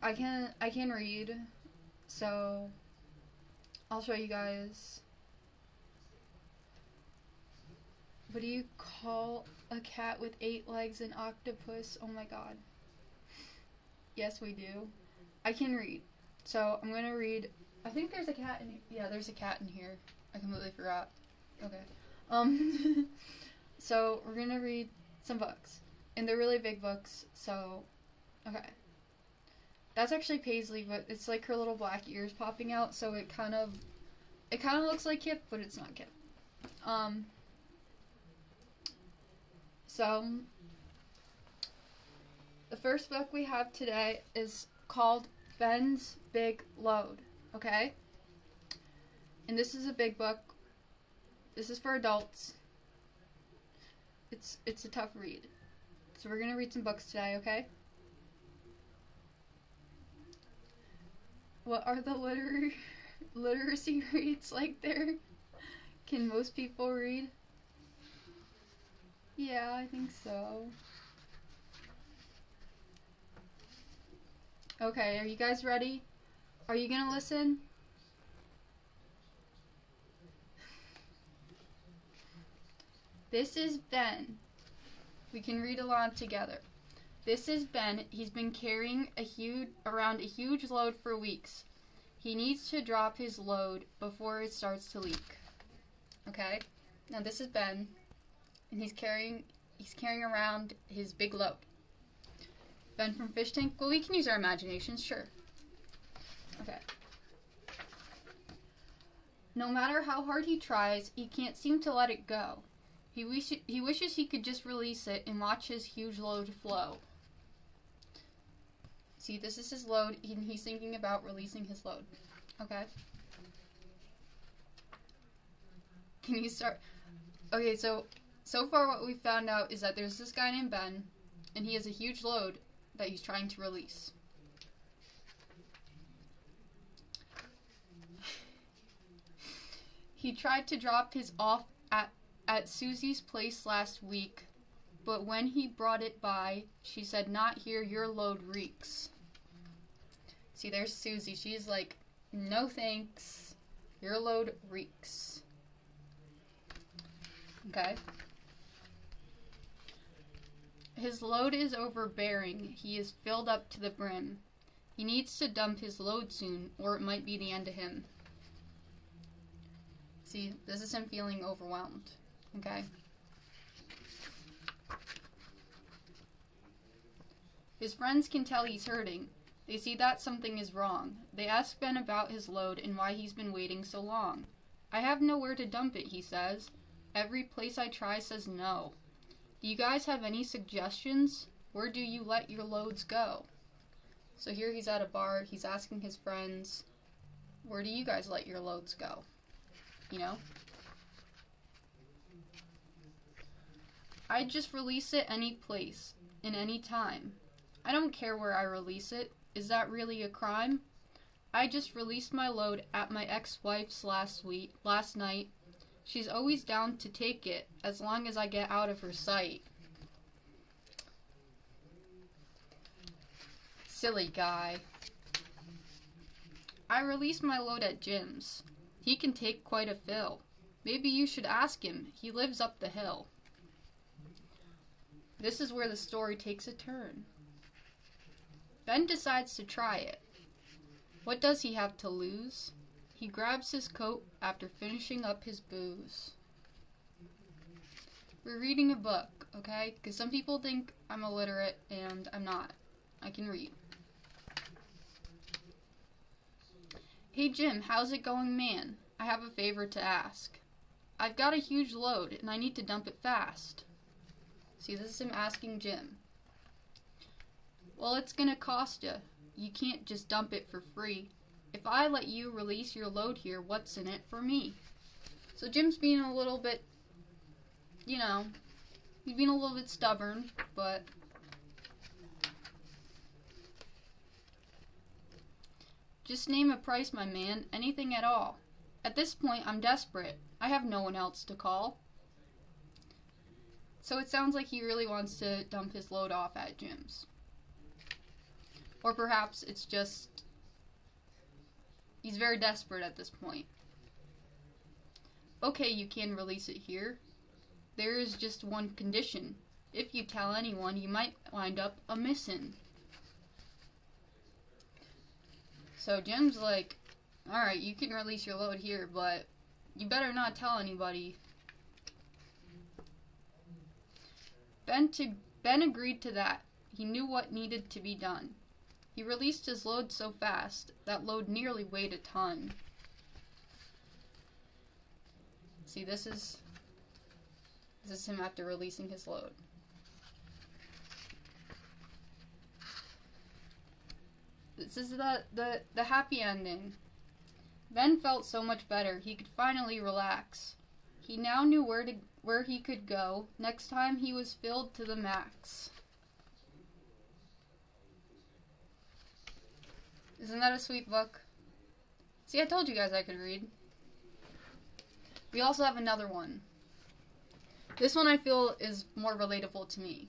I can read, so I'll show you guys. What do you call a cat with 8 legs and octopus? Oh my god. Yes, we do. I can read. So I'm gonna read. I think there's a cat in. Yeah, there's a cat in here. I completely forgot. Okay. So we're gonna read some books, and they're really big books. So, okay. That's actually Paisley, but it's like her little black ears popping out, so it kind of looks like Kip, but it's not Kip. Um. So the first book we have today is called Ben's Big Load. Okay. And this is a big book. This is for adults. It's a tough read. So we're gonna read some books today, okay? What are the literacy rates like there? Can most people read? Yeah, I think so. Okay, are you guys ready? Are you gonna listen? This is Ben. We can read along together. This is Ben. He's been carrying around a huge load for weeks. He needs to drop his load before it starts to leak. Okay? Now this is Ben, and he's carrying around his big load. Ben from Fish Tank. Well, we can use our imaginations, sure. Okay. No matter how hard he tries, he can't seem to let it go. He wishes he could just release it and watch his huge load flow. See, this is his load, and he's thinking about releasing his load. Okay? Can you start? Okay, so far what we found out is that there's this guy named Ben, and he has a huge load that he's trying to release. He tried to drop his off at Susie's place last week, but when he brought it by, she said, "Not here, your load reeks." See, there's Susie. She's like, "No thanks, your load reeks." Okay? His load is overbearing. He is filled up to the brim. He needs to dump his load soon, or it might be the end of him. See, this is him feeling overwhelmed. Okay? His friends can tell he's hurting. They see that something is wrong. They ask Ben about his load and why he's been waiting so long. "I have nowhere to dump it," he says. "Every place I try says no. Do you guys have any suggestions? Where do you let your loads go?" So here he's at a bar. He's asking his friends, "Where do you guys let your loads go?" You know? "I'd just release it any place, in any time. I don't care where I release it. Is that really a crime? I just released my load at my ex-wife's last night. She's always down to take it, as long as I get out of her sight." Silly guy. "I released my load at Jim's. He can take quite a fill. Maybe you should ask him. He lives up the hill." This is where the story takes a turn. Ben decides to try it. What does he have to lose? He grabs his coat after finishing up his booze. We're reading a book, okay? Because some people think I'm illiterate, and I'm not. I can read. "Hey Jim, how's it going, man? I have a favor to ask. I've got a huge load, and I need to dump it fast." See, this is him asking Jim. "Well, it's gonna cost you. You can't just dump it for free. If I let you release your load here, what's in it for me?" So Jim's being a little bit, he's being a little bit stubborn, but "Just name a price, my man, anything at all. At this point, I'm desperate. I have no one else to call." So it sounds like he really wants to dump his load off at Jim's. Or perhaps it's just he's very desperate at this point. Okay, you can release it here. There is just one condition. If you tell anyone, you might wind up a missin'. So Jim's like, alright, you can release your load here, but you better not tell anybody. Ben agreed to that. He knew what needed to be done. He released his load so fast, that load nearly weighed a ton. See, this is him after releasing his load. This is the happy ending. Ben felt so much better. He could finally relax. He now knew where he could go next time he was filled to the max. Isn't that a sweet book? See, I told you guys I could read. We also have another one. This one I feel is more relatable to me.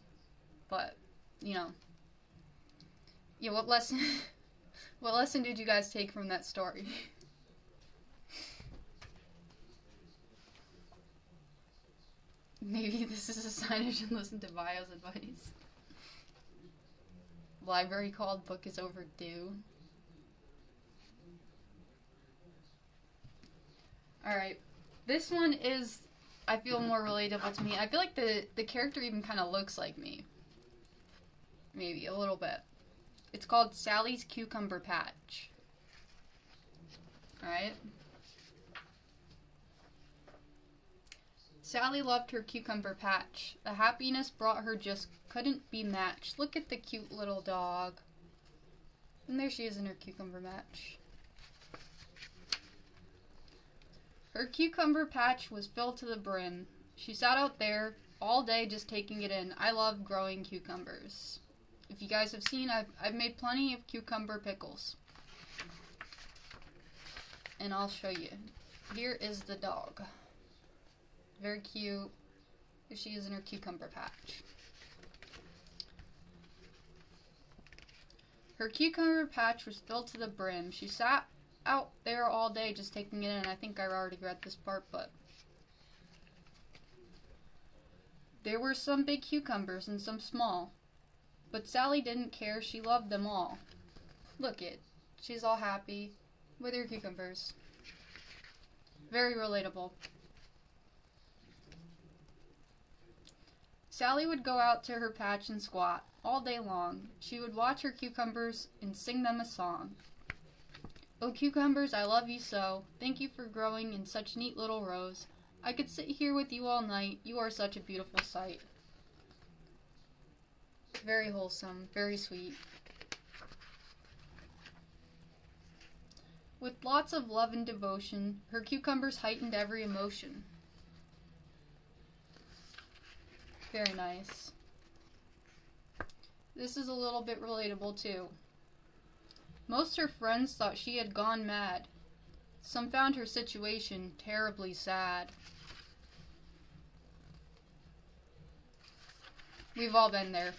But, you know. Yeah, what lesson did you guys take from that story? Maybe this is a sign I should listen to Bio's advice. Library called book is overdue. Alright. This one is, I feel, more relatable to me. I feel like the character even kind of looks like me. Maybe, a little bit. It's called Sally's Cucumber Patch. Alright? Sally loved her cucumber patch. The happiness brought her just couldn't be matched. Look at the cute little dog. And there she is in her cucumber patch. Her cucumber patch was filled to the brim. She sat out there all day just taking it in. I love growing cucumbers. If you guys have seen, I've made plenty of cucumber pickles. And I'll show you. Here is the dog. Very cute. Here she is in her cucumber patch. Her cucumber patch was filled to the brim. She sat out there all day just taking it in. I think I already read this part, but there were some big cucumbers and some small. But Sally didn't care. She loved them all. Look it. She's all happy with her cucumbers. Very relatable. Sally would go out to her patch and squat all day long. She would watch her cucumbers and sing them a song. Oh, cucumbers, I love you so. Thank you for growing in such neat little rows. I could sit here with you all night. You are such a beautiful sight. Very wholesome, very sweet. With lots of love and devotion, her cucumbers heightened every emotion. Very nice. This is a little bit relatable too. Most her friends thought she had gone mad. Some found her situation terribly sad. We've all been there.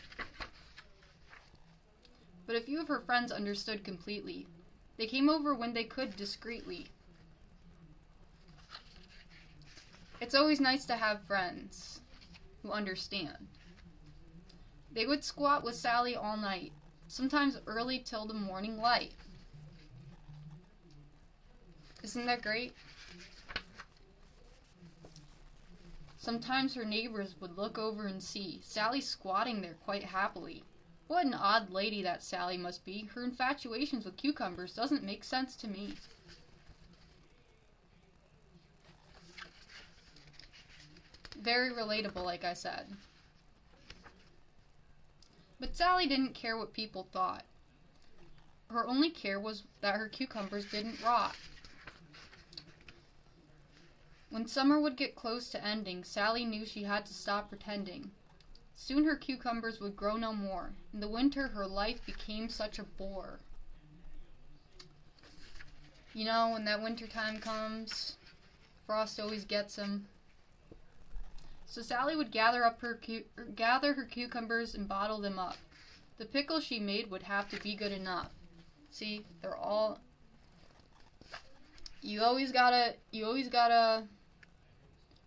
But a few of her friends understood completely. They came over when they could discreetly. It's always nice to have friends who understand. They would squat with Sally all night, sometimes early till the morning light. Isn't that great? Sometimes her neighbors would look over and see Sally squatting there quite happily. What an odd lady that Sally must be. Her infatuations with cucumbers doesn't make sense to me. Very relatable, like I said. But Sally didn't care what people thought. Her only care was that her cucumbers didn't rot. When summer would get close to ending, Sally knew she had to stop pretending. Soon her cucumbers would grow no more. In the winter, her life became such a bore. You know, when that winter time comes, frost always gets them. So Sally would gather her cucumbers and bottle them up. The pickle she made would have to be good enough. See, they're all... You always gotta,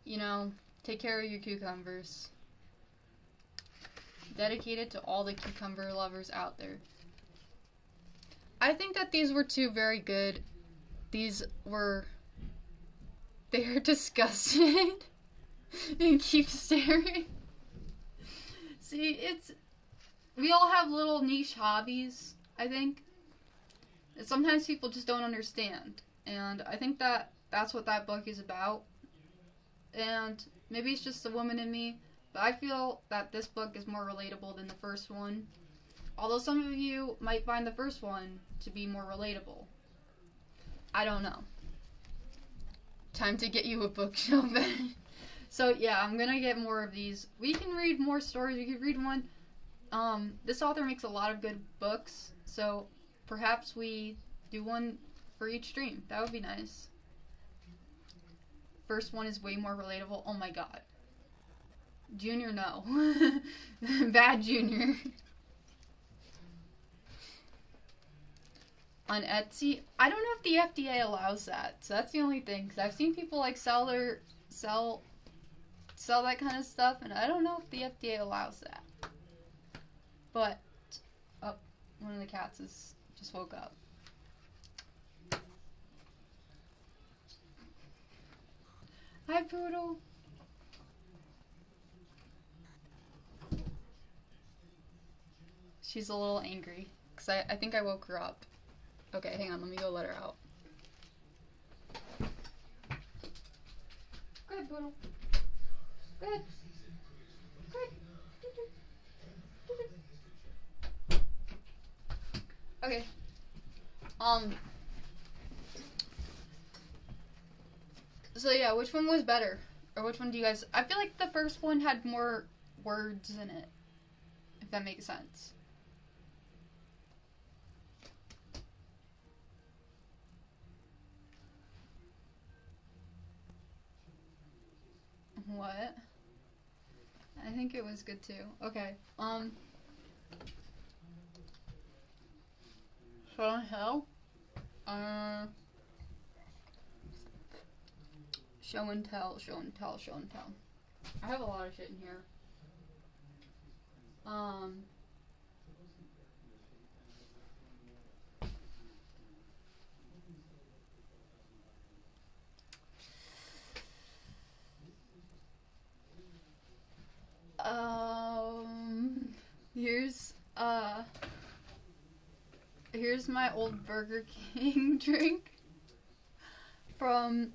you know, take care of your cucumbers. Dedicated to all the cucumber lovers out there. I think that these were two very good. They're disgusted and keep staring. See, we all have little niche hobbies, I think. And sometimes people just don't understand. And I think that that's what that book is about. And maybe it's just the woman in me, but I feel that this book is more relatable than the first one. Although some of you might find the first one to be more relatable. I don't know. Time to get you a bookshelf. So yeah, I'm gonna get more of these. We can read more stories. We could read one. This author makes a lot of good books, so perhaps we do one for each stream. That would be nice. First one is way more relatable. Oh my god. Junior, no. Bad Junior. On Etsy, I don't know if the FDA allows that. So that's the only thing. Because I've seen people like sell that kind of stuff, and I don't know if the FDA allows that. But, oh, one of the cats just woke up. Hi, Poodle. She's a little angry, because I think I woke her up. Okay, hang on, let me go let her out. Go ahead, Poodle. Go ahead. Go ahead. Okay. So yeah, which one was better? Or which one do you guys... I feel like the first one had more words in it. If that makes sense. What? I think it was good too. Okay. Show and tell. Show and tell. I have a lot of shit in here. Here's my old Burger King drink from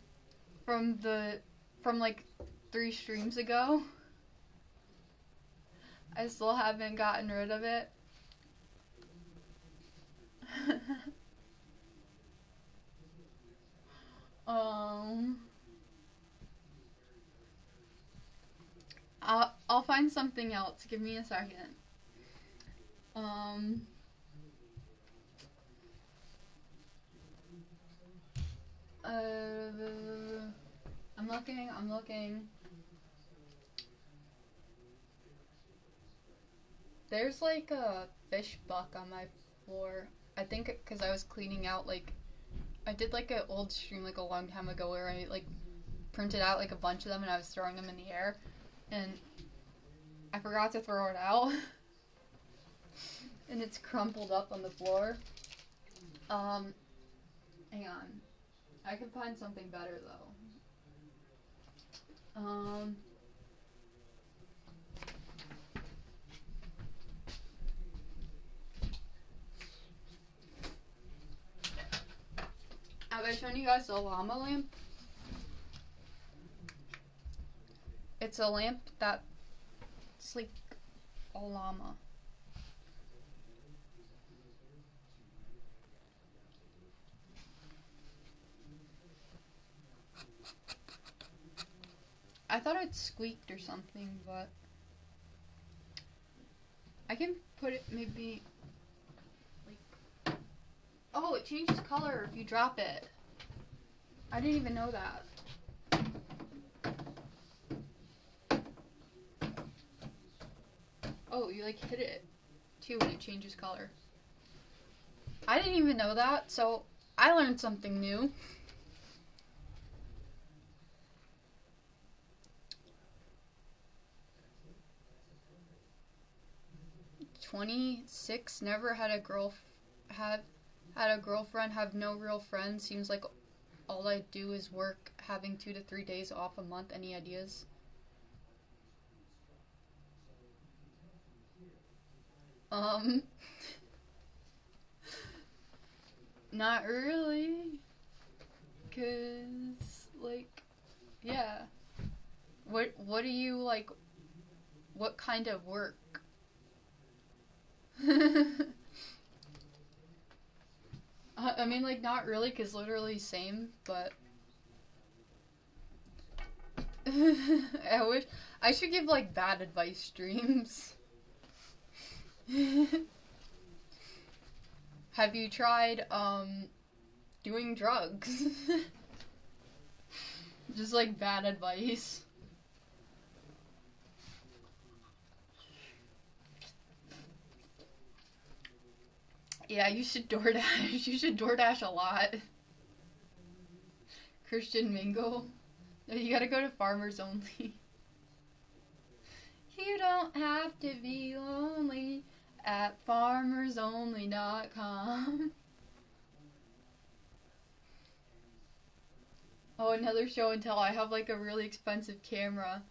like 3 streams ago. I still haven't gotten rid of it. I'll find something else. Give me a second. I'm looking. There's like a fish buck on my floor. I think because I was cleaning out, like, I did like an old stream like a long time ago where I like printed out like a bunch of them and I was throwing them in the air and I forgot to throw it out. And it's crumpled up on the floor. Hang on. I can find something better though. Have I shown you guys the llama lamp? It's a lamp that's like a llama. I thought it squeaked or something, but I can put it maybe like... Oh, it changes color if you drop it. I didn't even know that. Oh, you like hit it. too when it changes color. I didn't even know that, so I learned something new. 26, never had a girlfriend, have no real friends. Seems like all I do is work, having 2 to 3 days off a month. Any ideas? Not really. 'Cause, like, yeah. What do you, like, what kind of work? I mean, like, not really, because literally same, but I wish I should give, like, bad advice streams. Have you tried, doing drugs? Just, like, bad advice. Yeah, you should DoorDash. You should DoorDash a lot. Christian Mingle. You gotta go to Farmers Only. You don't have to be lonely at farmersonly.com. Oh, another show and tell. I have, like, a really expensive camera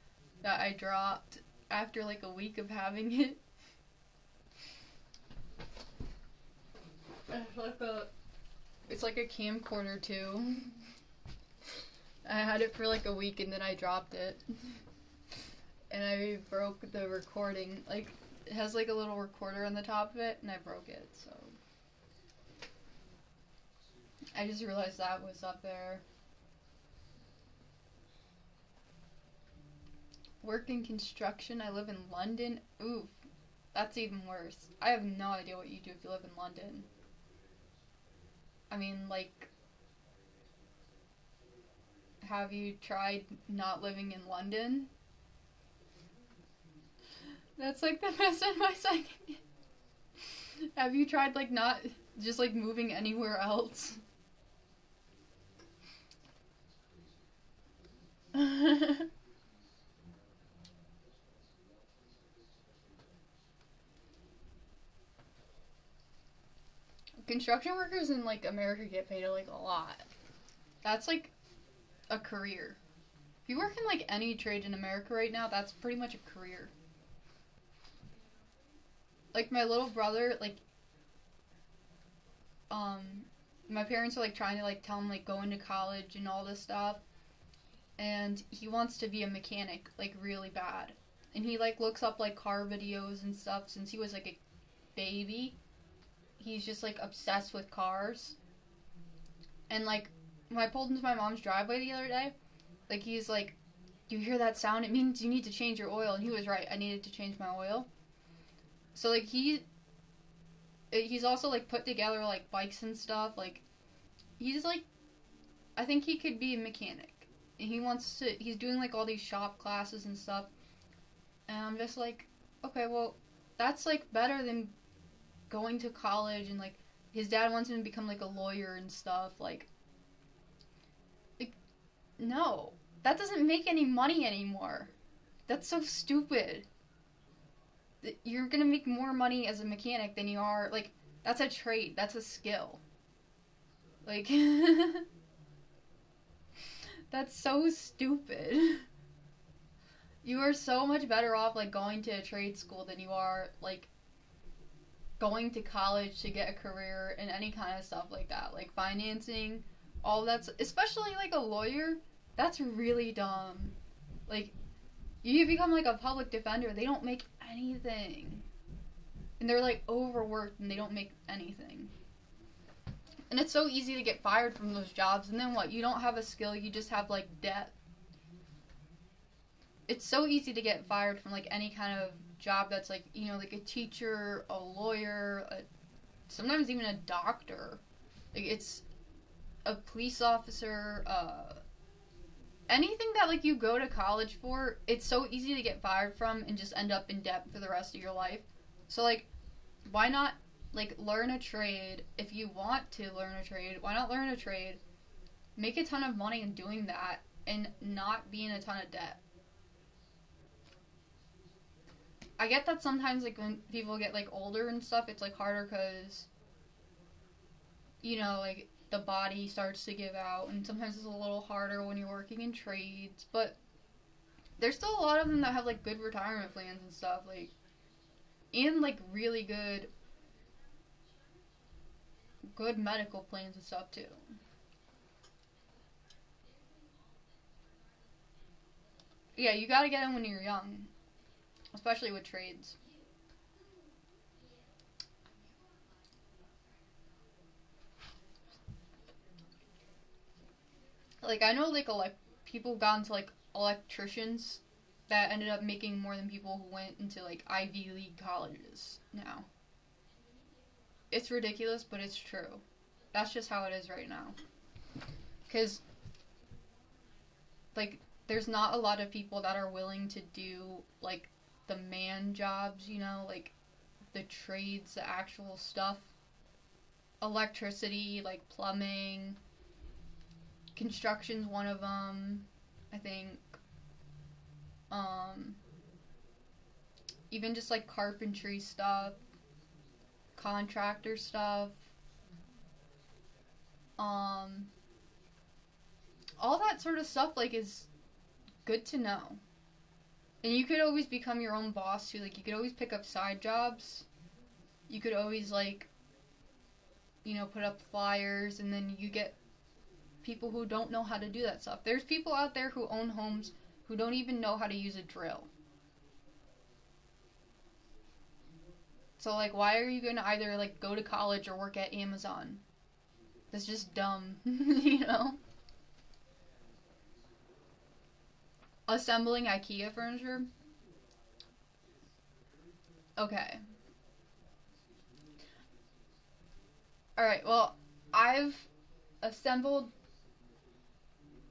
that I dropped after, like, a week of having it. It's like a camcorder too. I had it for like a week and then I dropped it. And I broke the recording. Like, it has like a little recorder on the top of it and I broke it, so. I just realized that was up there. Work in construction. I live in London. Oof. That's even worse. I have no idea what you do if you live in London. I mean, like, have you tried not living in London? That's, like, the best advice I can get. Have you tried, like, not just, like, moving anywhere else? Construction workers in, like, America get paid, like, a lot. That's, like, a career. If you work in, like, any trade in America right now, that's pretty much a career. Like, my little brother, like, my parents are, like, trying to, like, tell him, like, go into college and all this stuff. And he wants to be a mechanic, like, really bad. And he, like, looks up, like, car videos and stuff since he was, like, a baby. He's just, like, obsessed with cars. And, like, when I pulled into my mom's driveway the other day, like, he's like, do you hear that sound? It means you need to change your oil. And he was right. I needed to change my oil. So, like, he's also, like, put together, like, bikes and stuff. Like, he's, like, I think he could be a mechanic. And he's doing, like, all these shop classes and stuff. And I'm just like, okay, well, that's, like, better than going to college. And, like, his dad wants him to become, like, a lawyer and stuff. Like, no. That doesn't make any money anymore. That's so stupid. You're gonna make more money as a mechanic than you are, like, that's a trade. That's a skill. Like, that's so stupid. You are so much better off, like, going to a trade school than you are, like, going to college to get a career and any kind of stuff like that. Like, financing, all that's, especially, like, a lawyer, that's really dumb. Like, you become, like, a public defender, they don't make anything. And they're, like, overworked and they don't make anything. And it's so easy to get fired from those jobs. And then what? You don't have a skill, you just have, like, debt. It's so easy to get fired from, like, any kind of job that's, like, you know, like a teacher, a lawyer, sometimes even a doctor. Like, it's a police officer, anything that, like, you go to college for, it's so easy to get fired from and just end up in debt for the rest of your life. So, like, why not, like, learn a trade? If you want to learn a trade, why not learn a trade, make a ton of money in doing that, and not be in a ton of debt? I get that sometimes, like, when people get, like, older and stuff, it's, like, harder because, you know, like, the body starts to give out, and sometimes it's a little harder when you're working in trades, but there's still a lot of them that have, like, good retirement plans and stuff, like, and, like, really good medical plans and stuff, too. Yeah, you gotta get in when you're young, especially with trades. Like, I know, like, people got into, like, electricians that ended up making more than people who went into, like, Ivy League colleges now. It's ridiculous, but it's true. That's just how it is right now. Because, like, there's not a lot of people that are willing to do, like, the man jobs, you know, like, the trades, the actual stuff. Electricity, like, plumbing. Construction's one of them, I think. Even just, like, carpentry stuff. Contractor stuff. All that sort of stuff, like, is good to know. And you could always become your own boss, too. Like, you could always pick up side jobs. You could always, like, you know, put up flyers, and then you get people who don't know how to do that stuff. There's people out there who own homes who don't even know how to use a drill. So, like, why are you going to either, like, go to college or work at Amazon? That's just dumb, you know? Assembling IKEA furniture? Okay. Alright, well, I've assembled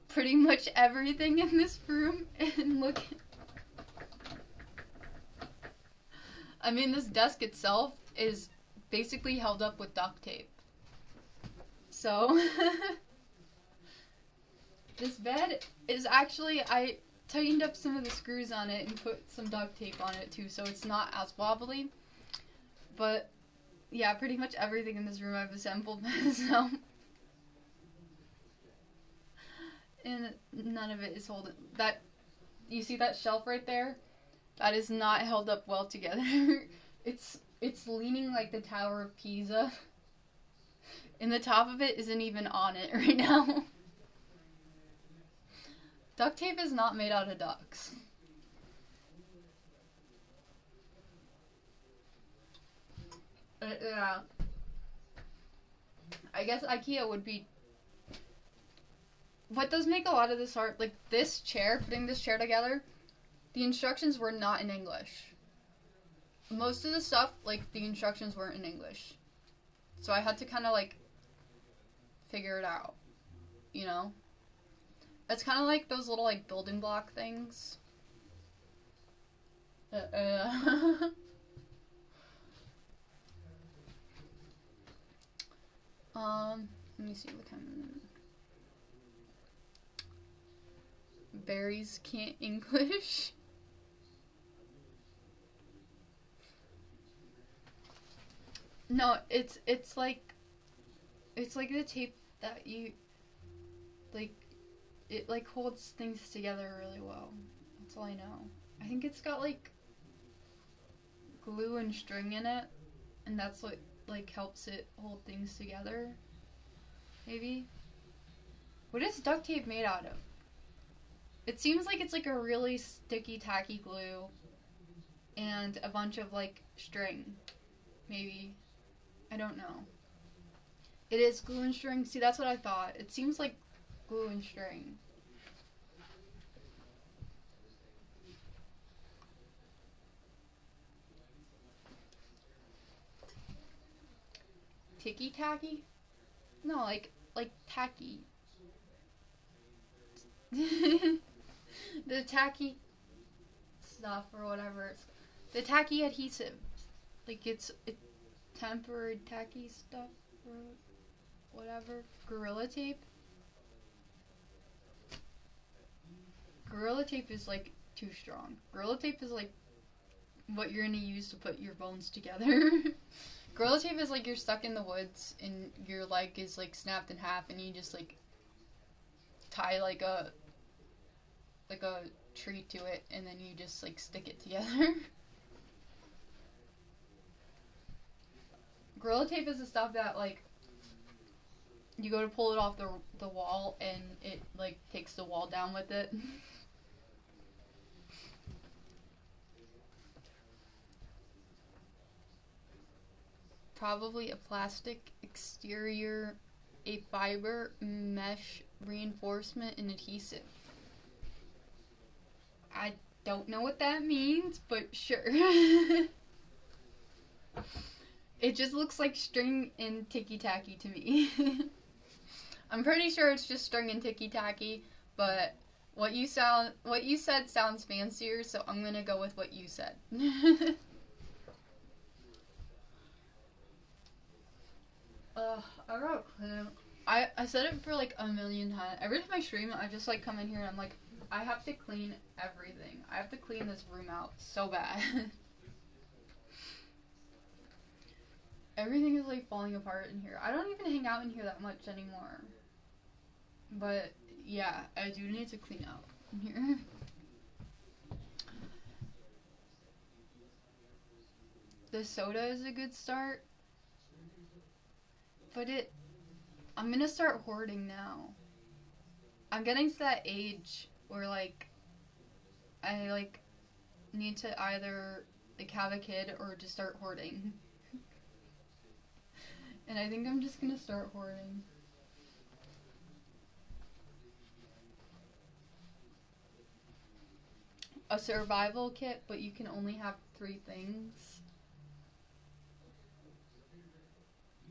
pretty much everything in this room, and look. I mean, this desk itself is basically held up with duct tape. So, this bed is actually, I tightened up some of the screws on it and put some duct tape on it too, so it's not as wobbly. But, yeah, pretty much everything in this room I've assembled myself. And none of it is holding. That, you see that shelf right there? That is not held up well together. It's leaning like the Tower of Pisa. And the top of it isn't even on it right now. Duct tape is not made out of ducks. Yeah. I guess IKEA would be... What does make a lot of this hard, like this chair, putting this chair together, the instructions were not in English. Most of the stuff, like, the instructions weren't in English. So I had to kind of, like, figure it out, you know? It's kind of like those little, like, building block things. Let me see what kind of... Berries can't English. No, it's like the tape that you, like, it, like, holds things together really well. That's all I know. I think it's got, like, glue and string in it, and that's what, like, helps it hold things together. Maybe? What is duct tape made out of? It seems like it's, like, a really sticky, tacky glue and a bunch of, like, string. Maybe. I don't know. It is glue and string? See, that's what I thought. It seems like glue and string. Ticky tacky? No, like tacky. The tacky stuff or whatever. The tacky adhesive. Like, it's temporary tacky stuff or whatever. Gorilla tape. Gorilla tape is like too strong. Gorilla tape is like what you're gonna use to put your bones together. Gorilla tape is like you're stuck in the woods and your leg is like snapped in half and you just like tie like a tree to it and then you just like stick it together. Gorilla tape is the stuff that like you go to pull it off the wall and it like takes the wall down with it. Probably a plastic exterior, a fiber mesh reinforcement and adhesive. I don't know what that means, but sure. It just looks like string and ticky-tacky to me. I'm pretty sure it's just string and ticky-tacky, but what you said sounds fancier, so I'm gonna go with what you said. I got a clue. I said it for like a million times. Every time I stream, I just like come in here and I'm like, I have to clean everything. I have to clean this room out so bad. Everything is like falling apart in here. I don't even hang out in here that much anymore. But yeah, I do need to clean out in here. The soda is a good start. But I'm gonna start hoarding now. I'm getting to that age where like I like need to either like have a kid or just start hoarding. And I think I'm just gonna start hoarding. A survival kit, but you can only have 3 things.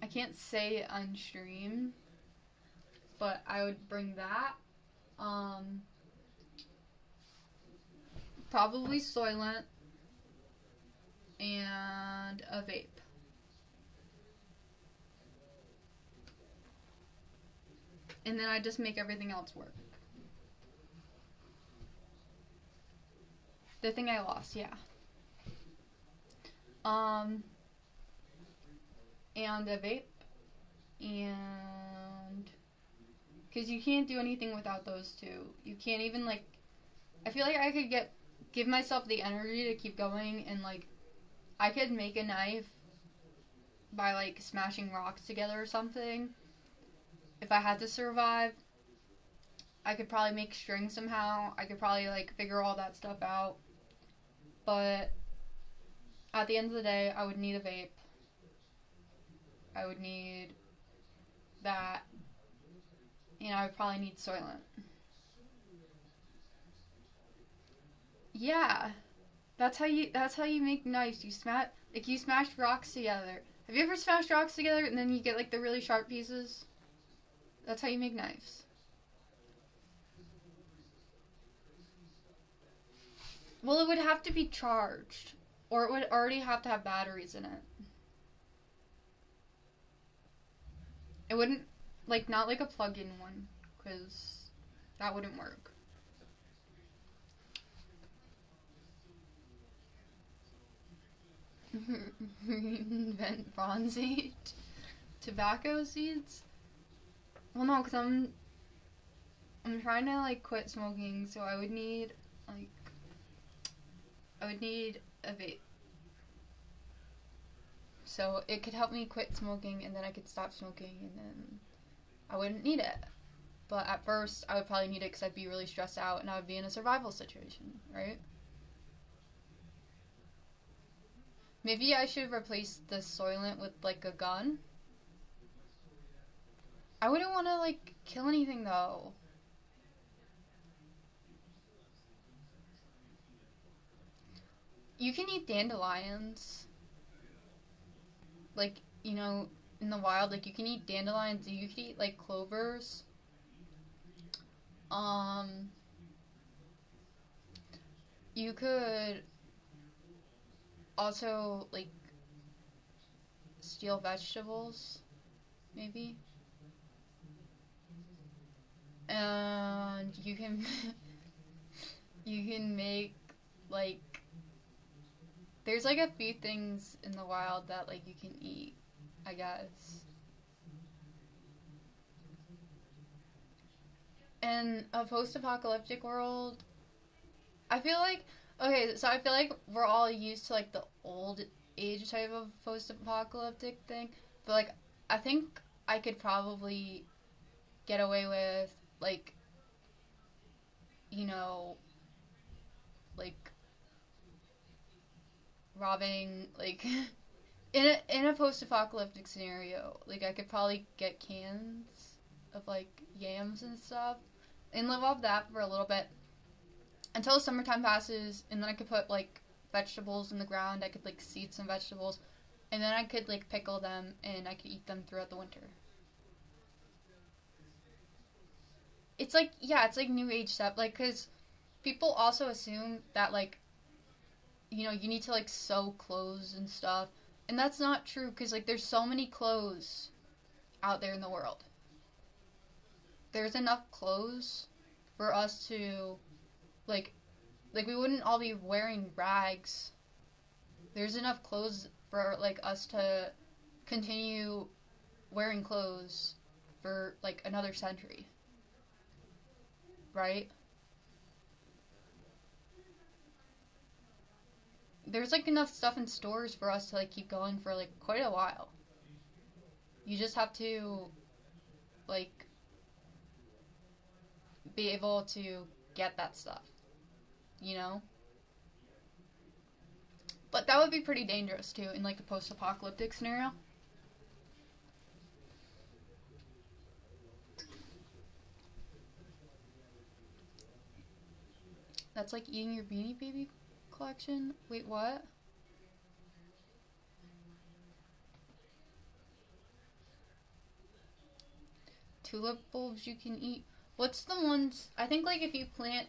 I can't say it on stream, but I would bring that. Probably Soylent and a vape. And then I just make everything else work. The thing I lost, yeah. And a vape. And because you can't do anything without those 2. You can't even like, I feel like I could give myself the energy to keep going and like I could make a knife by like smashing rocks together or something. If I had to survive, I could probably make string somehow. I could probably like figure all that stuff out. But at the end of the day, I would need a vape. I would need that. And I would probably need Soylent. Yeah. That's how you make knives. You smash rocks together. Have you ever smashed rocks together and then you get like the really sharp pieces? That's how you make knives. Well, it would have to be charged. Or it would already have to have batteries in it. It wouldn't, like, not like a plug-in one, because that wouldn't work. Invent bronzy tobacco seeds? Well, no, because I'm trying to, like, quit smoking, so I would need a vape. So it could help me quit smoking, and then I could stop smoking, and then I wouldn't need it. But at first, I would probably need it because I'd be really stressed out, and I would be in a survival situation, right? Maybe I should replace the Soylent with, like, a gun. I wouldn't want to, like, kill anything, though. You can eat dandelions. Like, you know, in the wild, like, you can eat dandelions, you can eat, like, clovers. You could also, like, steal vegetables, maybe. And you can you can make like there's like a few things in the wild that like you can eat, I guess. In a post-apocalyptic world, I feel like okay, so I feel like we're all used to like the old age type of post-apocalyptic thing, but like I think I could probably get away with like you know like robbing like in a post-apocalyptic scenario, like I could probably get cans of like yams and stuff and live off that for a little bit until summertime passes, and then I could put like vegetables in the ground. I could like seed some vegetables, and then I could like pickle them and I could eat them throughout the winter. It's like yeah, it's like new age stuff. Like because people also assume that like you need to like sew clothes and stuff, and that's not true because like there's so many clothes out there in the world. There's enough clothes for us to like we wouldn't all be wearing rags. There's enough clothes for like us to continue wearing clothes for like another century, right? There's like enough stuff in stores for us to like keep going for like quite a while. You just have to like be able to get that stuff, you know? But that would be pretty dangerous too in like a post-apocalyptic scenario. That's like eating your Beanie Baby collection. Wait, what? Tulip bulbs you can eat. What's the ones? I think like if you plant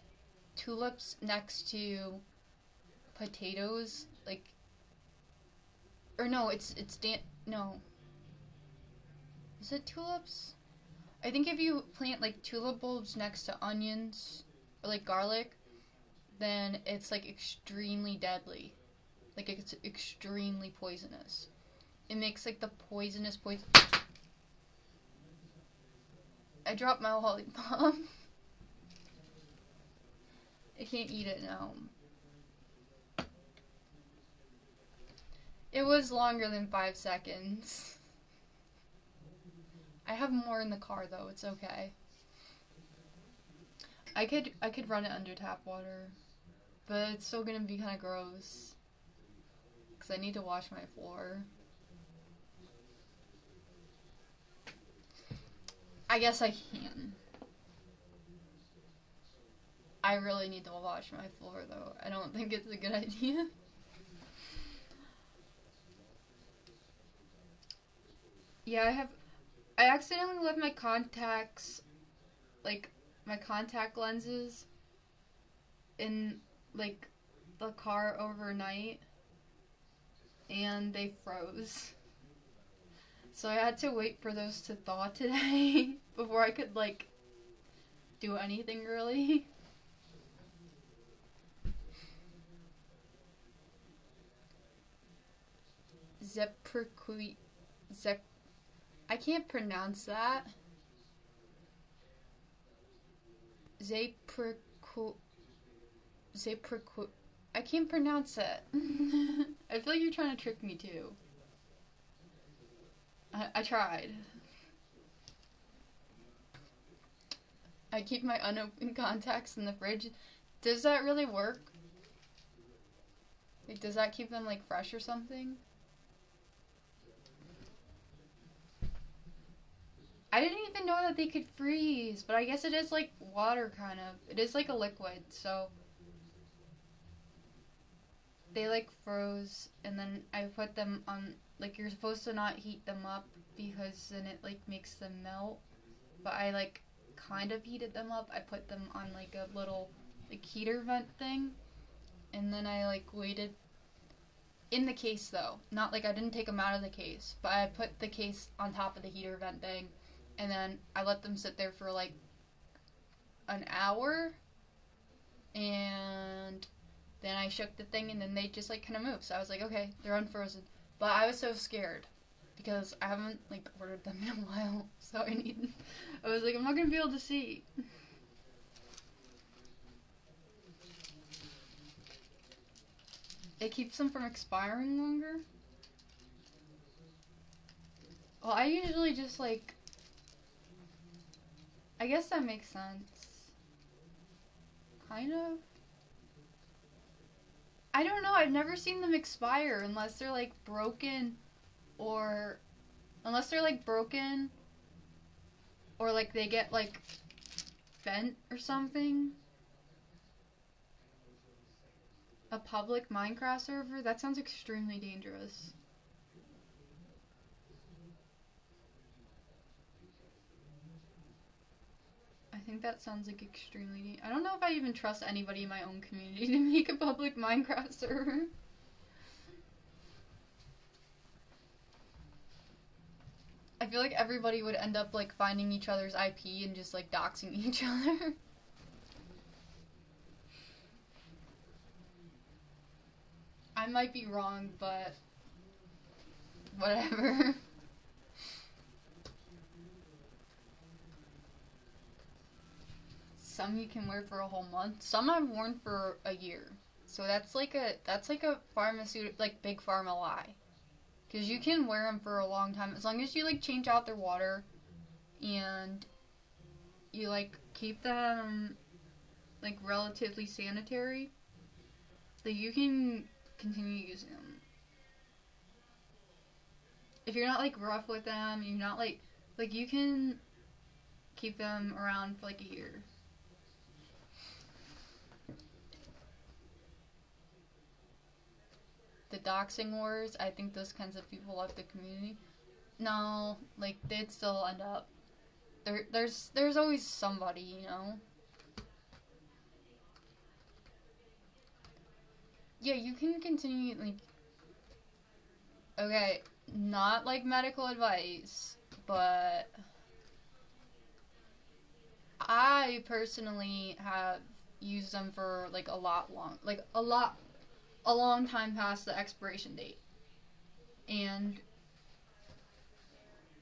tulips next to potatoes, like, or no, no, is it tulips? I think if you plant like tulip bulbs next to onions or like garlic, then it's like extremely deadly. Like it's extremely poisonous. It makes like the poisonous poison. I dropped my lollipop. I can't eat it now. It was longer than 5 seconds. I have more in the car though. It's okay. I could run it under tap water, but it's still gonna be kind of gross because I need to wash my floor. I guess I can. I really need to wash my floor though. I don't think it's a good idea. Yeah, I accidentally left my contacts, like my contact lenses, in like the car overnight, and they froze. So I had to wait for those to thaw today before I could like do anything really. Zepriqui, Zep. I can't pronounce that. Zepriqu, Zepriqu. I can't pronounce it. I feel like you're trying to trick me too. I tried. I keep my unopened contacts in the fridge. Does that really work? Like, does that keep them like fresh or something? I didn't even know that they could freeze, but I guess it is like water kind of. It is like a liquid, so they like froze, and then I put them on, like, you're supposed to not heat them up because then it like makes them melt, but I like kind of heated them up. I put them on like a little like heater vent thing, and then I like waited in the case though. Not like I didn't take them out of the case, but I put the case on top of the heater vent thing, and then I let them sit there for like an hour, and then I shook the thing, and then they just like kind of moved. So I was like, okay, they're unfrozen. But I was so scared because I haven't like ordered them in a while, so I was like, I'm not gonna be able to see. It keeps them from expiring longer. Well, I usually just like, I guess that makes sense. Kind of. I don't know, I've never seen them expire unless they're like broken or like they get like bent or something. A public Minecraft server? That sounds extremely dangerous. I think that sounds like extremely... I don't know if I even trust anybody in my own community to make a public Minecraft server. I feel like everybody would end up like finding each other's IP and just like doxing each other. I might be wrong, but whatever. Some you can wear for a whole month. Some I've worn for a year. So that's like a pharmaceutical, like big pharma lie. Because you can wear them for a long time as long as you like change out their water and you like keep them like relatively sanitary. Like you can continue using them. If you're not like rough with them, you're not like you can keep them around for like a year. The doxing wars, I think those kinds of people left the community. No, like they'd still end up. There's always somebody, you know. Yeah, you can continue like. Okay, not like medical advice, but I personally have used them for like a long time past the expiration date. And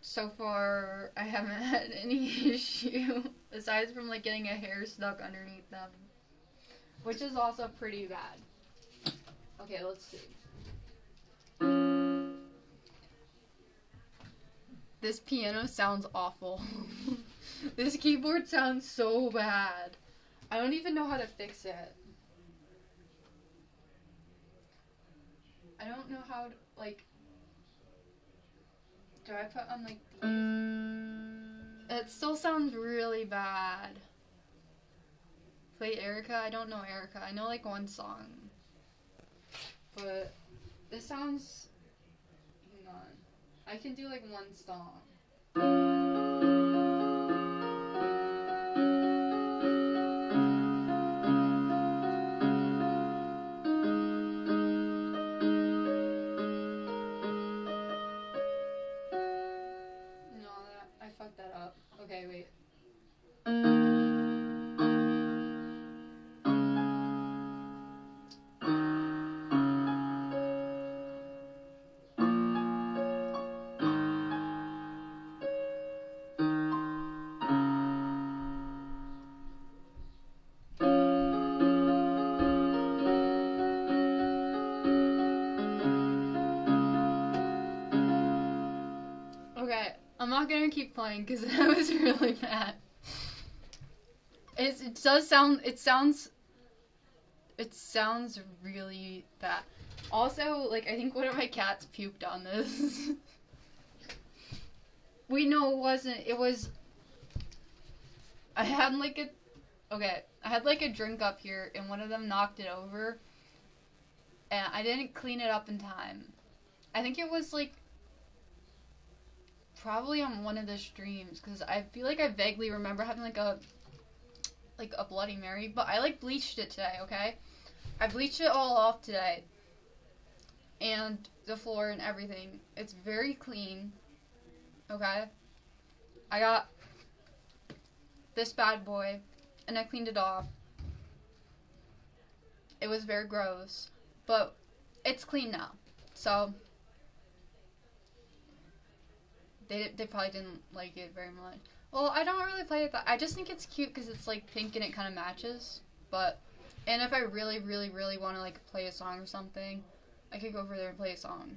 so far I haven't had any issue aside from like getting a hair stuck underneath them, which is also pretty bad. Okay, let's see. This piano sounds awful. This keyboard sounds so bad. I don't even know how to fix it. I don't know how to, like, do I put on, like, these? It still sounds really bad. Play Erica? I don't know Erica. I know, like, one song. But this sounds, hang on. I can do, like, one song. I fucked that up. Okay, wait. Okay, I'm not gonna keep playing because that was really bad. It sounds really bad. Also, like, I think one of my cats puked on this. Wait, no, it wasn't. It was... I had like a drink up here, and one of them knocked it over, and I didn't clean it up in time. I think it was, like, probably on one of the streams, because I feel like I vaguely remember having, like a Bloody Mary, but I, like, bleached it today, okay? I bleached it all off today. and the floor and everything. It's very clean. Okay? I got this bad boy and I cleaned it off. It was very gross, but it's clean now. So they probably didn't like it very much. Well, I don't really play it that. I just think it's cute because it's like pink and it kind of matches. But and if I really, really, really want to like play a song or something, I could go over there and play a song.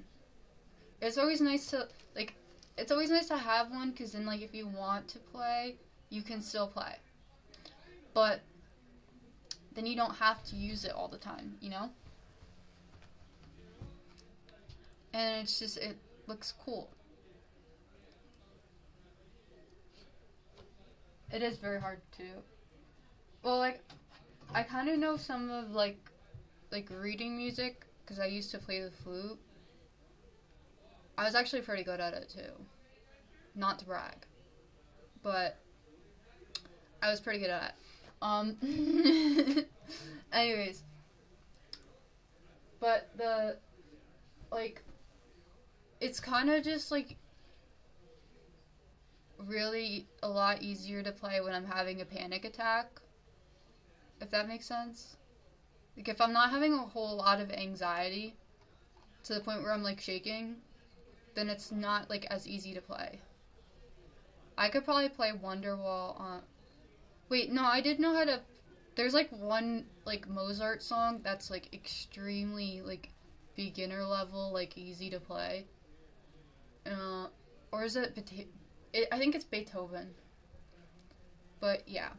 It's always nice to like. It's always nice to have one because then like if you want to play, you can still play. But then you don't have to use it all the time, you know? And it's just, it looks cool. It is very hard to. Well, like, I kind of know some of, like reading music, because I used to play the flute. I was actually pretty good at it, too. Not to brag. But I was pretty good at it. Anyways. But the, like, it's kind of just, like, really a lot easier to play when I'm having a panic attack. If that makes sense. Like, if I'm not having a whole lot of anxiety to the point where I'm, like, shaking, then it's not, like, as easy to play. I could probably play Wonderwall on... Wait, no, I did know how to... There's, like, one, like, Mozart song that's, like, extremely, like, beginner level, like, easy to play. Or is it... I think it's Beethoven. But, yeah.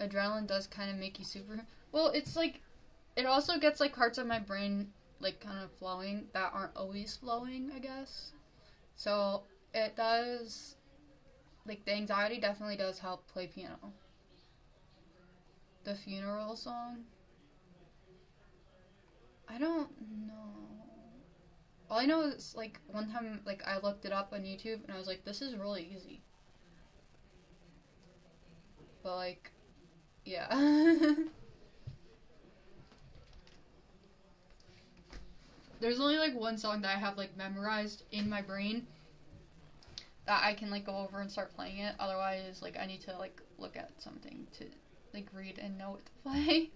Adrenaline does kind of make you super... Well, it's, like... It also gets, like, parts of my brain, like, kind of flowing that aren't always flowing, I guess. So, it does... Like, the anxiety definitely does help play piano. The funeral song? I don't know. All I know is, like, one time, like, I looked it up on YouTube, and I was like, this is really easy. But, like, yeah. There's only, like, one song that I have, like, memorized in my brain that I can, like, go over and start playing it. Otherwise, like, I need to, like, look at something to, like, read and know what to play.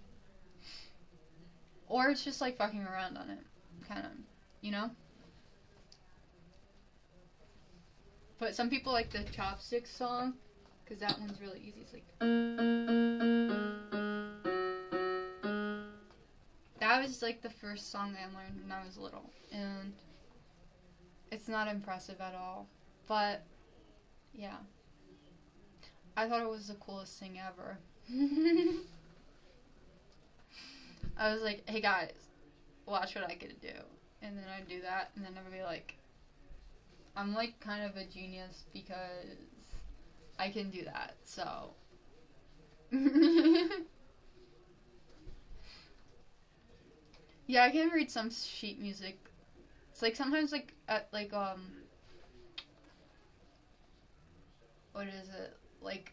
Or it's just, like, fucking around on it. Kind of, you know? But some people like the Chopsticks song, because that one's really easy. It's like... That was, like, the first song I learned when I was little. And it's not impressive at all. But, yeah. I thought it was the coolest thing ever. I was like, hey guys, watch what I get to do. And then I'd do that, and then I'd be like, I'm, like, kind of a genius because I can do that, so. Yeah, I can read some sheet music. It's, like, sometimes, like, what is it? Like,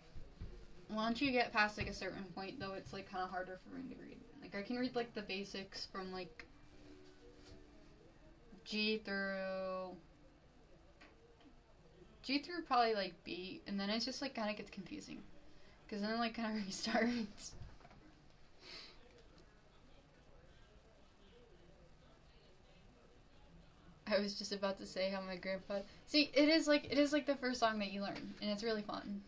once you get past, like, a certain point, though, it's, like, kind of harder for me to read. Like, I can read, like, the basics from, like, G through probably, like, B, and then it just, like, kind of gets confusing. Because then it, like, kind of restarts. I was just about to say how my grandpa... See, it is like the first song that you learn, and it's really fun.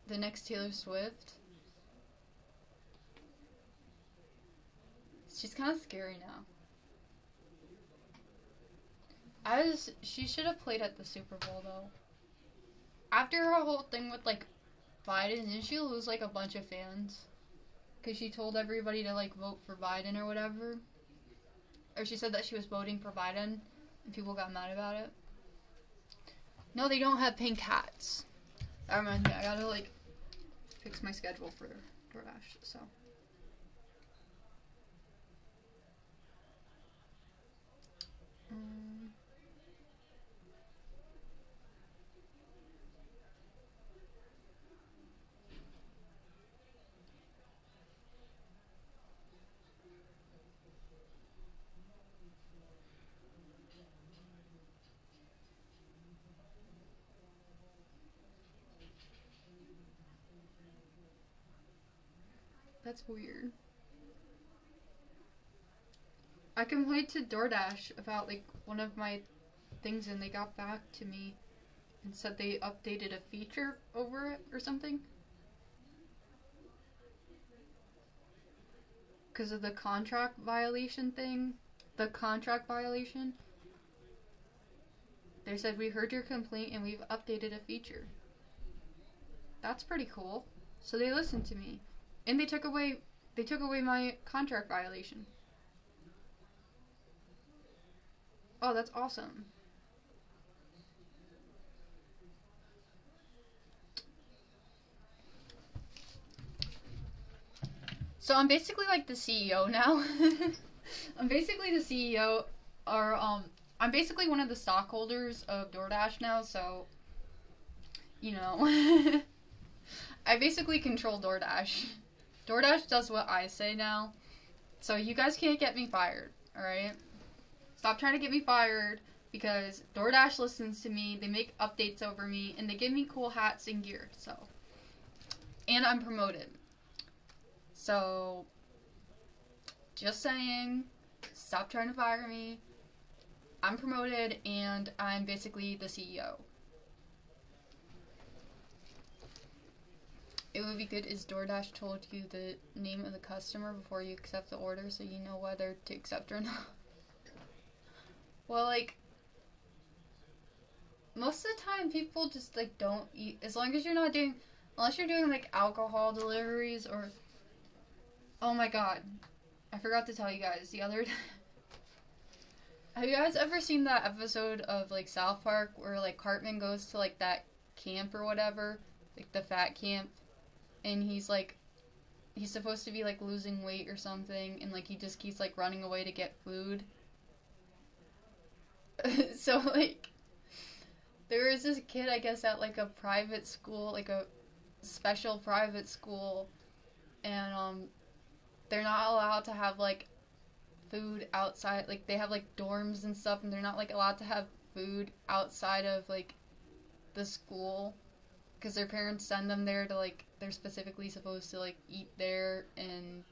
The next Taylor Swift. She's kind of scary now. She should have played at the Super Bowl, though. After her whole thing with, like, Biden, didn't she lose, like, a bunch of fans? Because she told everybody to, like, vote for Biden or whatever. Or she said that she was voting for Biden, and people got mad about it. No, they don't have pink hats. That reminds me, I gotta, like, fix my schedule for DoorDash, so. That's weird. I complained to DoorDash about like one of my things and they got back to me and said they updated a feature over it or something. Because of the contract violation thing. The contract violation. They said, we heard your complaint and we've updated a feature. That's pretty cool. So they listened to me. And they took away my contract violation. Oh, that's awesome. So I'm basically like the CEO now. I'm basically the CEO, or I'm basically one of the stockholders of DoorDash now, so, you know, I basically control DoorDash. DoorDash does what I say now, so you guys can't get me fired, alright? Stop trying to get me fired, because DoorDash listens to me, they make updates over me, and they give me cool hats and gear, so. And I'm promoted. So, just saying, stop trying to fire me. I'm promoted, and I'm basically the CEO. It would be good if DoorDash told you the name of the customer before you accept the order so you know whether to accept or not. Well, like, most of the time people just, like, don't eat, as long as you're not doing, unless you're doing, like, alcohol deliveries or, oh my god, I forgot to tell you guys the other day. Have you guys ever seen that episode of, like, South Park where, like, Cartman goes to, like, that camp or whatever, like, the fat camp, and he's, like, he's supposed to be, like, losing weight or something, and, like, he just keeps, like, running away to get food. So, like, there was this kid, I guess, at, like, a private school, like, a special private school, and, they're not allowed to have, like, food outside, like, they have, like, dorms and stuff, and they're not, like, allowed to have food outside of, like, the school, because their parents send them there to, like, they're specifically supposed to, like, eat there, and,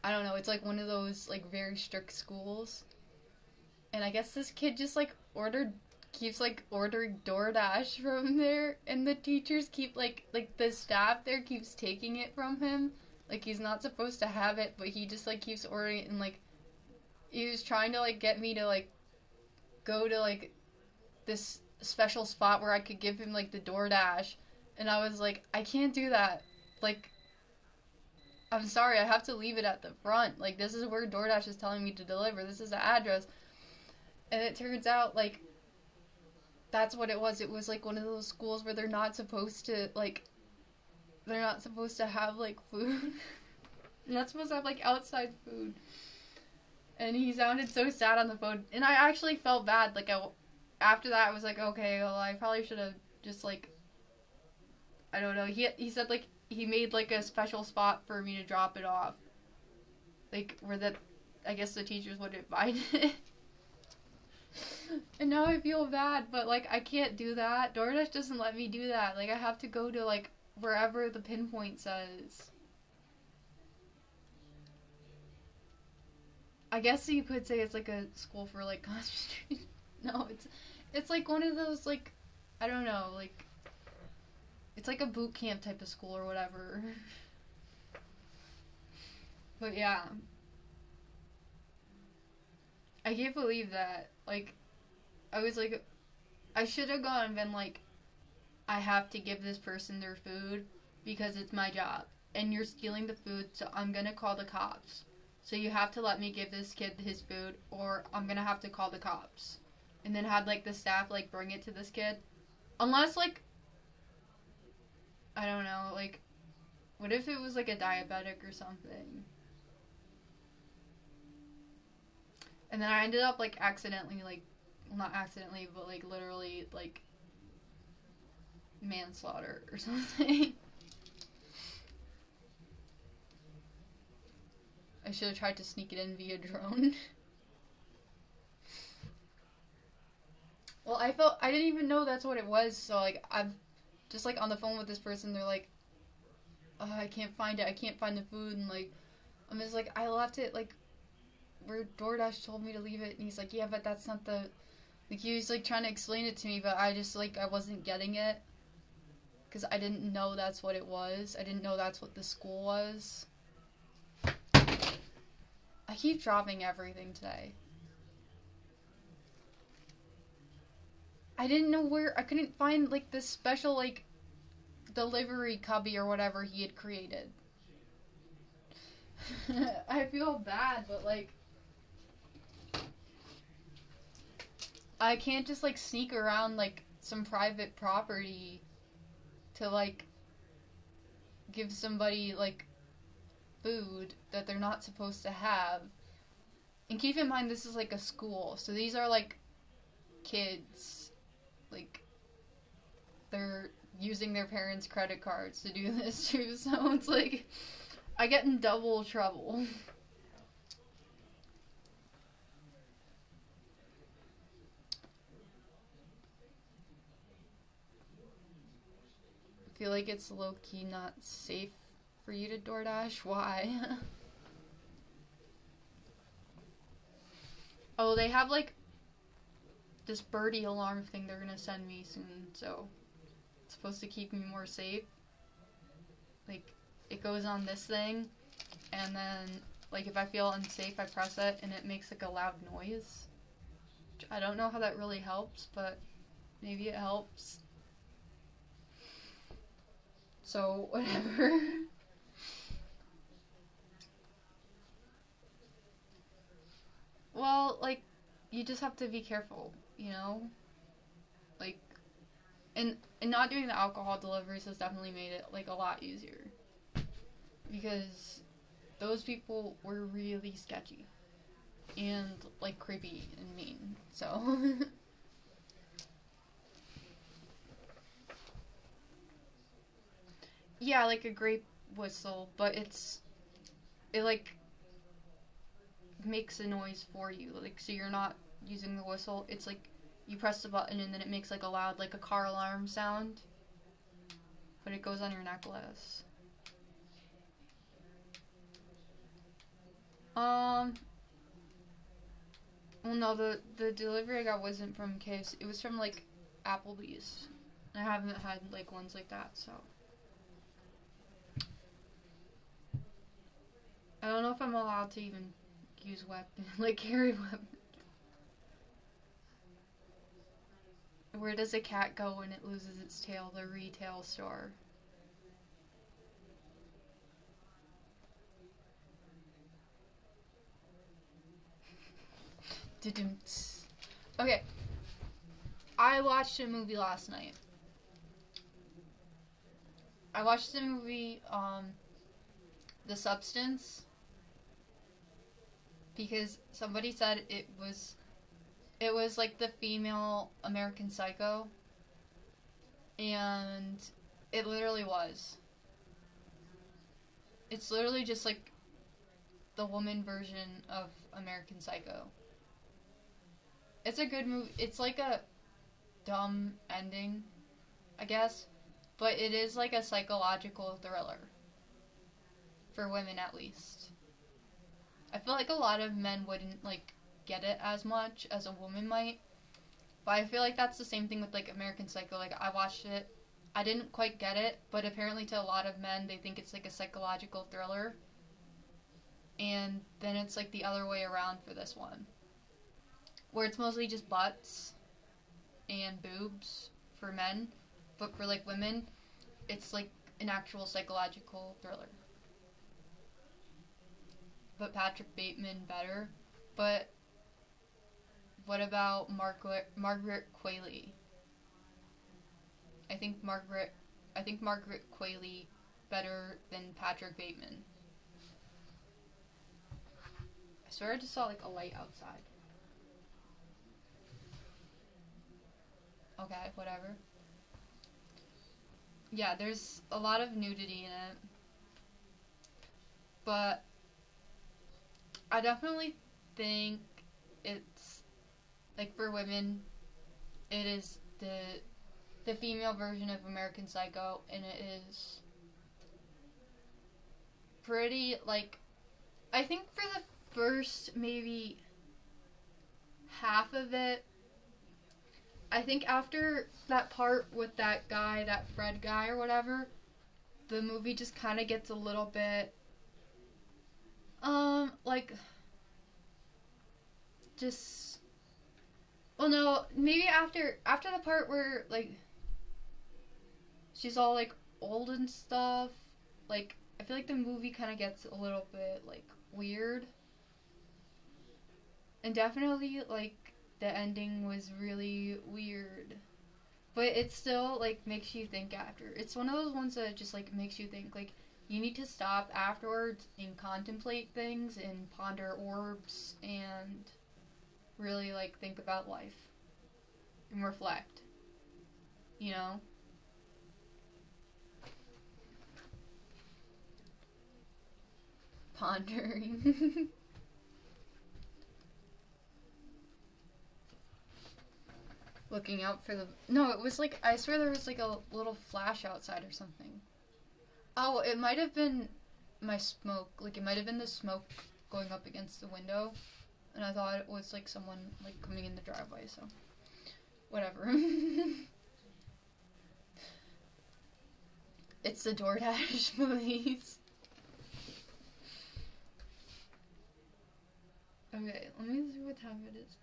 I don't know, it's, like, one of those, like, very strict schools, and I guess this kid just, like, keeps, like, ordering DoorDash from there, and the teachers keep, like, the staff there keeps taking it from him, like, he's not supposed to have it, but he just, like, keeps ordering it, and, like, he was trying to, like, get me to, like, go to, like, this special spot where I could give him, like, the DoorDash. And I was like, I can't do that. Like, I'm sorry, I have to leave it at the front. Like, this is where DoorDash is telling me to deliver. This is the address. And it turns out, like, that's what it was. It was, like, one of those schools where they're not supposed to, like, they're not supposed to have, like, food. They're not supposed to have, like, outside food. And he sounded so sad on the phone. And I actually felt bad. Like, after that, I was like, okay, well, I probably should have just, like, I don't know. He said, like, he made, like, a special spot for me to drop it off. Like, where I guess the teachers wouldn't mind it. And now I feel bad, but, like, I can't do that. DoorDash doesn't let me do that. Like, I have to go to, like, wherever the pinpoint says. I guess you could say it's like a school for, like, concentration. No, it's like one of those, like, I don't know, like, it's like a boot camp type of school or whatever. But yeah. I can't believe that. Like, I was like, I should have gone and been like, I have to give this person their food because it's my job. And you're stealing the food, so I'm gonna call the cops. So you have to let me give this kid his food, or I'm gonna have to call the cops. And then had, like, the staff, like, bring it to this kid. Unless, like, I don't know, like, what if it was, like, a diabetic or something? And then I ended up, like, accidentally, like, well, not accidentally, but, like, literally, like, manslaughter or something. I should have tried to sneak it in via drone. Well, I didn't even know that's what it was, so, like, I'm just, like, on the phone with this person, they're like, oh, I can't find it. I can't find the food. And like, I'm just like, I left it like where DoorDash told me to leave it. And he's like, yeah, but that's not the. Like, he was like trying to explain it to me, but I just like, I wasn't getting it. Because I didn't know that's what it was. I didn't know that's what the school was. I keep dropping everything today. I didn't know where. I couldn't find like this special like delivery cubby or whatever he had created. I feel bad, but like I can't just like sneak around like some private property to like give somebody like food that they're not supposed to have. And keep in mind this is like a school, so these are like kids, like they're using their parents' credit cards to do this too, so it's like I get in double trouble. I feel like it's low-key not safe for you to DoorDash. Why? Oh, they have like this birdie alarm thing they're gonna send me soon, so it's supposed to keep me more safe. Like, it goes on this thing, and then, like, if I feel unsafe, I press it, and it makes, like, a loud noise. I don't know how that really helps, but maybe it helps. So, whatever. Well, like, you just have to be careful, you know? Like, and not doing the alcohol deliveries has definitely made it, like, a lot easier. Because those people were really sketchy. And, like, creepy and mean, so... Yeah, like a grape whistle, but it like makes a noise for you. Like, so you're not using the whistle. It's like you press the button and then it makes like a loud, like a car alarm sound. But it goes on your necklace. Well, no, the delivery I got wasn't from KFC. It was from like Applebee's. I haven't had like ones like that, so I don't know if I'm allowed to even use weapon, like carry weapon. Where does a cat go when it loses its tail? The retail store. Okay, I watched a movie last night. I watched the movie, The Substance, because somebody said it was like the female American Psycho, and it literally was. It's literally just like the woman version of American Psycho. It's a good movie. It's like a dumb ending, I guess, but it is like a psychological thriller. For women, at least. I feel like a lot of men wouldn't, like, get it as much as a woman might. But I feel like that's the same thing with, like, American Psycho. Like, I watched it. I didn't quite get it, but apparently to a lot of men, they think it's, like, a psychological thriller. And then it's, like, the other way around for this one. Where it's mostly just butts and boobs for men. But for, like, women, it's, like, an actual psychological thriller. But Patrick Bateman better. But what about Margaret Qualley? I think Margaret Qualley better than Patrick Bateman. I swear I just saw like a light outside. Okay, whatever. Yeah, there's a lot of nudity in it. But I definitely think it's like for women it is the female version of American Psycho, and it is pretty, like, I think for the first maybe half of it, I think after that part with that guy, that Fred guy or whatever, the movie just kind of gets a little bit, like, just, well, no, maybe after the part where, like, she's all, like, old and stuff, like, I feel like the movie kind of gets a little bit, like, weird. And definitely, like, the ending was really weird. But it still, like, makes you think after. It's one of those ones that just, like, makes you think, like, you need to stop afterwards and contemplate things and ponder orbs and really, like, think about life and reflect. You know? Pondering. Looking out for the... No, it was like... I swear there was like a little flash outside or something. Oh, it might have been my smoke. Like, it might have been the smoke going up against the window. And I thought it was like someone like coming in the driveway, so... Whatever. It's the DoorDash movies. Okay, let me see what time it is.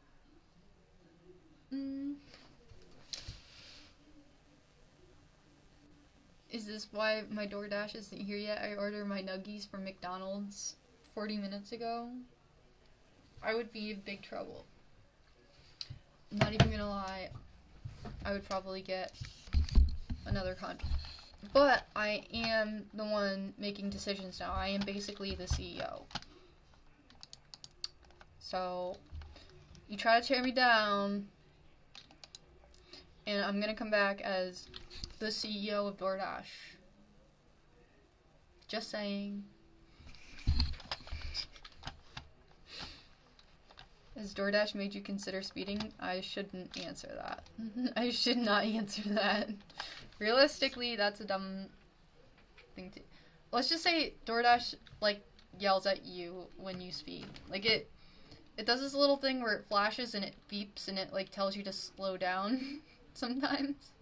Is this why my DoorDash isn't here yet? I ordered my nuggies from McDonald's 40 minutes ago. I would be in big trouble. I'm not even gonna lie. I would probably get another contract. But I am the one making decisions now. I am basically the CEO. So, you try to tear me down, and I'm gonna come back as the CEO of DoorDash. Just saying. Has DoorDash made you consider speeding? I shouldn't answer that. I should not answer that. Realistically, that's a dumb thing to... Let's just say DoorDash, like, yells at you when you speed. Like, it does this little thing where it flashes and it beeps and it, like, tells you to slow down sometimes.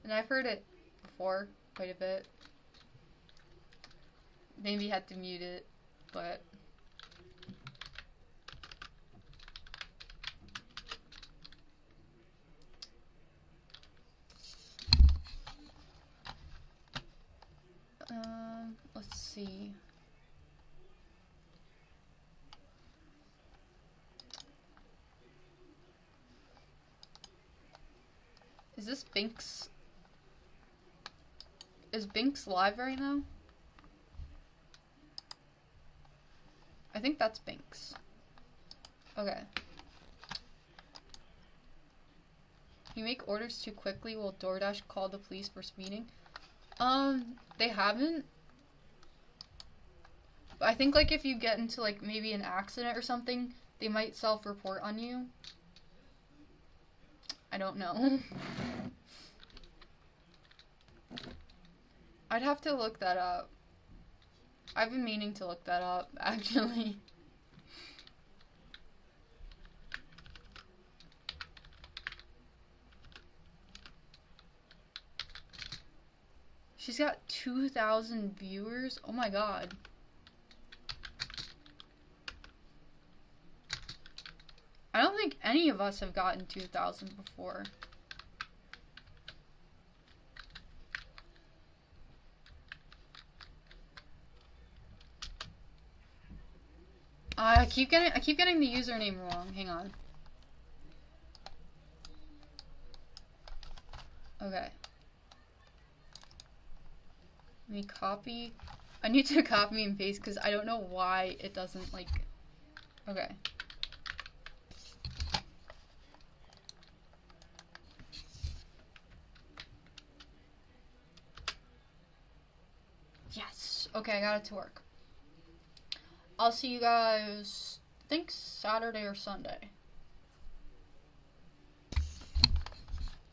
And I've heard it before, quite a bit. Maybe had to mute it, but... let's see. Is this Binks? Is Binks live right now? I think that's Binks. Okay. You make orders too quickly, will DoorDash call the police for speeding? They haven't. But I think, like, if you get into, like, maybe an accident or something, they might self-report on you. I don't know. I'd have to look that up. I've been meaning to look that up, actually. She's got 2,000 viewers? Oh my god. I don't think any of us have gotten 2,000 before. I keep getting the username wrong. Hang on. Okay. Let me copy. I need to copy and paste because I don't know why it doesn't, like... Okay. Yes! Okay, I got it to work. I'll see you guys, I think Saturday or Sunday.